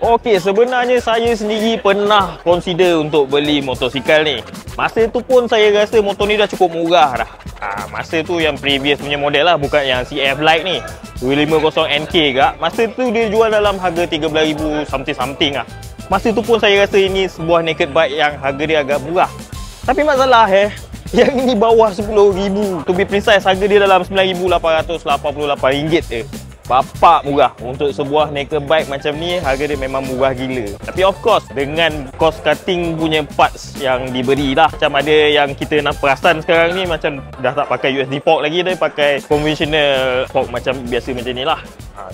Okey, sebenarnya saya sendiri pernah consider untuk beli motosikal ni. Masa tu pun saya rasa motor ni dah cukup murah dah. Masa tu yang previous punya model lah, bukan yang CF Lite ni. 250 NK kak. Masa tu dia jual dalam harga 13,000 something lah. Masa tu pun saya rasa ini sebuah naked bike yang harga dia agak murah. Tapi masalah yang ini bawah 10,000. To be precise, harga dia dalam RM9,888 je. Bapak murah. Untuk sebuah naked bike macam ni, harga dia memang murah gila. Tapi of course, dengan cost cutting punya parts yang diberi lah. Macam ada yang kita nak perasan sekarang ni, macam dah tak pakai USB port lagi, dah pakai conventional port macam biasa macam ni lah.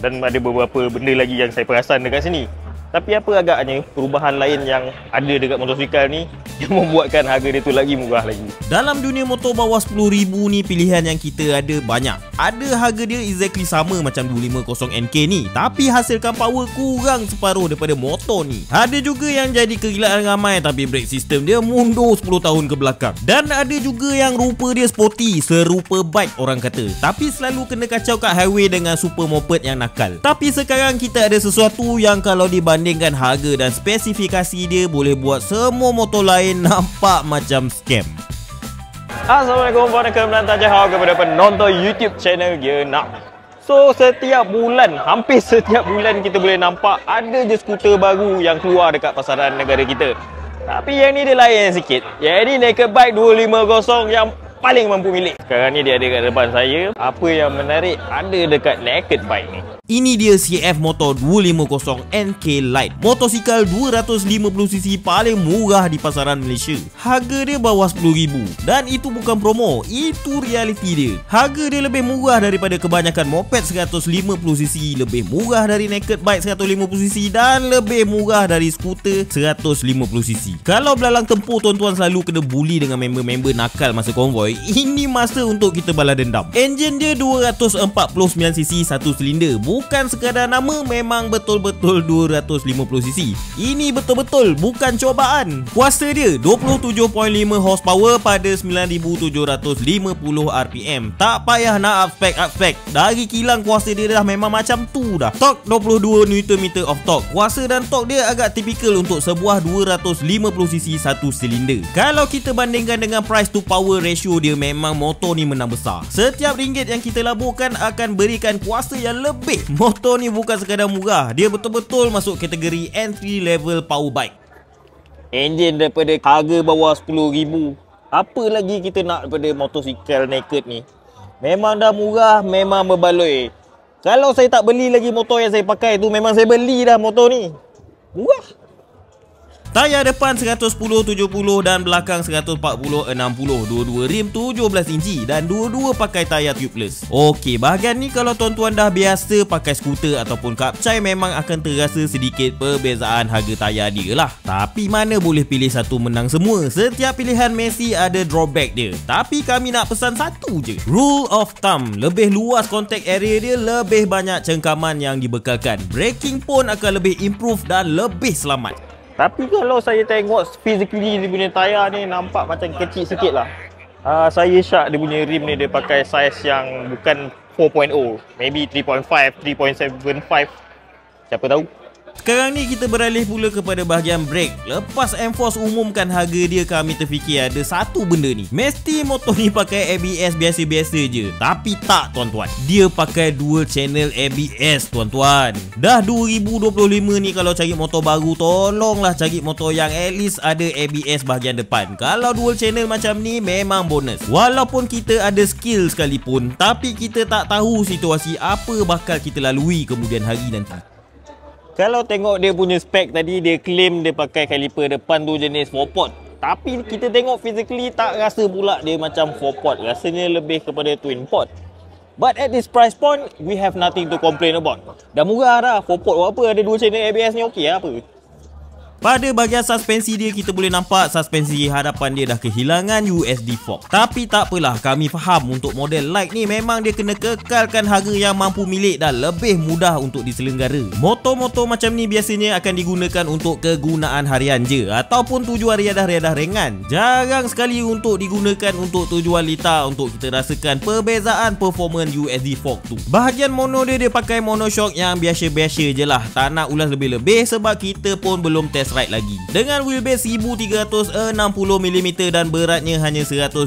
Dan ada beberapa benda lagi yang saya perasan dekat sini. Tapi apa agaknya perubahan lain yang ada dekat motosikal ni yang membuatkan harga dia tu lagi murah lagi. Dalam dunia motor bawah 10,000 ni, pilihan yang kita ada banyak. Ada harga dia exactly sama macam 250 NK ni, tapi hasilkan power kurang separuh daripada motor ni. Ada juga yang jadi kegilaan ramai tapi brake system dia mundur 10 tahun ke belakang. Dan ada juga yang rupa dia sporty, serupa bike orang kata, tapi selalu kena kacau kat highway dengan super moped yang nakal. Tapi sekarang kita ada sesuatu yang kalau dibandingkan harga dan spesifikasi dia, boleh buat semua motor lain nampak macam scam. Assalamualaikum warahmatullahi wabarakatuh kepada penonton YouTube channel Gear Nak. So setiap bulan, hampir setiap bulan kita boleh nampak ada je skuter baru yang keluar dekat pasaran negara kita. Tapi yang ni dia lain sikit. Yang ni naked bike 250 yang paling mampu milik. Sekarang ni dia ada kat depan saya. Apa yang menarik ada dekat naked bike ni? Ini dia CF Motor 250 NK Lite. Motosikal 250cc paling murah di pasaran Malaysia. Harga dia bawah 10,000. Dan itu bukan promo, itu realiti dia. Harga dia lebih murah daripada kebanyakan moped 150cc, lebih murah dari naked bike 150cc dan lebih murah dari skuter 150cc. Kalau belalang tempur tuan-tuan selalu kena bully dengan member-member nakal masa konvoi, ini masa untuk kita balas dendam. Enjin dia 249cc satu silinder. Bukan sekadar nama, memang betul-betul 250cc. Ini betul-betul bukan cubaan. Kuasa dia 27.5 horsepower pada 9,750 rpm. Tak payah nak up spec. Dari kilang kuasa dia dah memang macam tu dah. Torque 22 Nm of torque. Kuasa dan torque dia agak tipikal untuk sebuah 250cc satu silinder. Kalau kita bandingkan dengan price to power ratio dia, memang motor ni menang besar. Setiap ringgit yang kita laburkan akan berikan kuasa yang lebih. Motor ni bukan sekadar murah, dia betul-betul masuk kategori entry level power bike. Enjin daripada harga bawah 10,000. Apa lagi kita nak daripada motosikal naked ni? Memang dah murah, memang berbaloi. Kalau saya tak beli lagi motor yang saya pakai tu, memang saya beli dah motor ni. Murah. Tayar depan 110/70 dan belakang 140/60. Dua-dua rim 17 inci dan dua-dua pakai tayar tubeless. Okey, bahagian ni kalau tuan-tuan dah biasa pakai skuter ataupun kapcai, memang akan terasa sedikit perbezaan harga tayar dia lah. Tapi mana boleh pilih satu menang semua. Setiap pilihan mesti ada drawback dia. Tapi kami nak pesan satu je. Rule of thumb, lebih luas contact area dia, lebih banyak cengkaman yang dibekalkan. Braking pun akan lebih improve dan lebih selamat. Tapi kalau saya tengok physically dia punya tayar ni nampak macam kecil sikit lah. Saya syak dia punya rim ni dia pakai saiz yang bukan 4.0. Maybe 3.5, 3.75. Siapa tahu. Sekarang ni kita beralih pula kepada bahagian brake. Lepas Enforce umumkan harga dia, kami terfikir ada satu benda ni. Mesti motor ni pakai ABS biasa-biasa je. Tapi tak tuan-tuan. Dia pakai dual channel ABS tuan-tuan. Dah 2025 ni, kalau cari motor baru, tolonglah cari motor yang at least ada ABS bahagian depan. Kalau dual channel macam ni memang bonus. Walaupun kita ada skill sekalipun, tapi kita tak tahu situasi apa bakal kita lalui kemudian hari nanti. Kalau tengok dia punya spek tadi, dia claim dia pakai kaliper depan tu jenis 4-pot. Tapi kita tengok physically tak rasa pula dia macam 4-pot. Rasanya lebih kepada twin pot. But at this price point, we have nothing to complain about. Dah murah dah, 4-pot buat apa, ada 2 channel ABS ni okey lah apa. Pada bahagian suspensi dia, kita boleh nampak suspensi hadapan dia dah kehilangan USD fork. Tapi tak apalah, kami faham untuk model Lite ni memang dia kena kekalkan harga yang mampu milik dan lebih mudah untuk diselenggara. Motor-motor macam ni biasanya akan digunakan untuk kegunaan harian je ataupun tujuan riadah-riadah ringan. Jarang sekali untuk digunakan untuk tujuan litar untuk kita rasakan perbezaan performance USD fork tu. Bahagian mono dia pakai monoshock yang biasa-biasa je lah. Tak nak ulas lebih-lebih sebab kita pun belum test ride lagi. Dengan wheelbase 1360mm dan beratnya hanya 158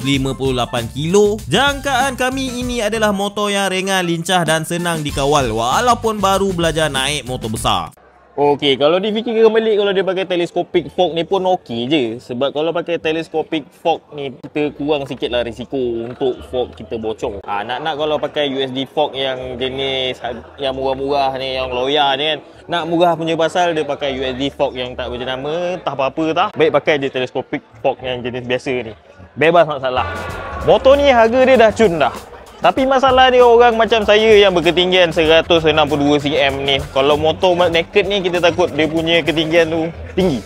kg, jangkaan kami ini adalah motor yang ringan, lincah dan senang dikawal walaupun baru belajar naik motor besar. Okey, kalau difikirkan balik, kalau dia pakai telescopic fork ni pun okey je. Sebab kalau pakai telescopic fork ni, kita kurang sikit lah risiko untuk fork kita bocor. Nak kalau pakai USD fork yang jenis yang murah-murah ni, yang loya ni kan, nak murah punya pasal dia pakai USD fork yang tak berjenama, tak apa-apa tak. Baik pakai je telescopic fork yang jenis biasa ni. Bebas masalah. Motor ni harga dia dah cun dah. Tapi masalah dia orang macam saya yang berketinggian 162 cm ni. Kalau motor naked ni kita takut dia punya ketinggian tu tinggi.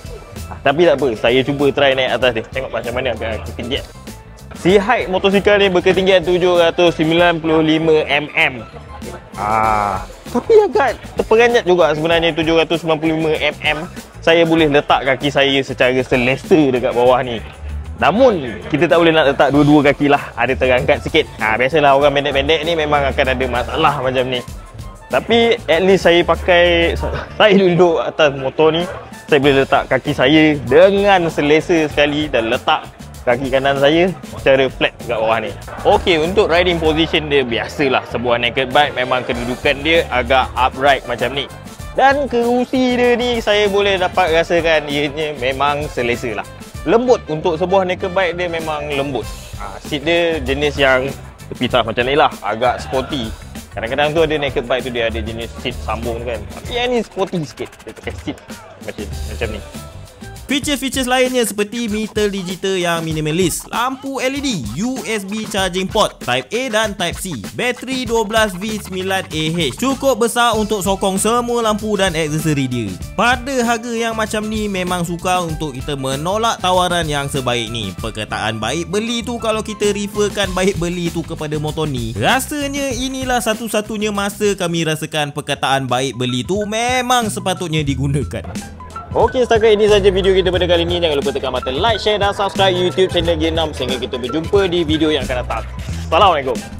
Tapi tak apa, saya cuba try naik atas dia. Tengok macam mana agak ketinggian. Si height motosikal ni berketinggian 795 mm. Tapi agak terperanjat juga sebenarnya 795 mm. Saya boleh letak kaki saya secara selesa dekat bawah ni. Namun kita tak boleh nak letak dua-dua kaki lah, ada terangkat sikit. Biasalah orang pendek-pendek ni memang akan ada masalah macam ni. Tapi at least saya duduk atas motor ni, saya boleh letak kaki saya dengan selesa sekali dan letak kaki kanan saya secara flat kat bawah ni. Okey, untuk riding position dia biasalah sebuah naked bike memang kedudukan dia agak upright macam ni. Dan kerusi dia ni saya boleh dapat rasakan ianya memang selesa lah. Lembut untuk sebuah naked bike, dia memang lembut. Seat dia jenis yang terpisah macam ni lah, agak sporty. Kadang-kadang tu ada naked bike tu dia ada jenis seat sambung kan. Tapi yang ni sporty sikit, dia pakai seat macam ni. Features-features lainnya seperti meter digital yang minimalis, lampu LED, USB charging port Type A dan Type C, bateri 12V9AH, cukup besar untuk sokong semua lampu dan aksesori dia. Pada harga yang macam ni memang sukar untuk kita menolak tawaran yang sebaik ni. Perkataan baik beli tu, kalau kita referkan baik beli tu kepada motor ni, rasanya inilah satu-satunya masa kami rasakan perkataan baik beli tu memang sepatutnya digunakan. Okey, setakat ini saja video kita pada kali ini. Jangan lupa tekan button like, share dan subscribe YouTube channel G6 sehingga kita berjumpa di video yang akan datang. Assalamualaikum.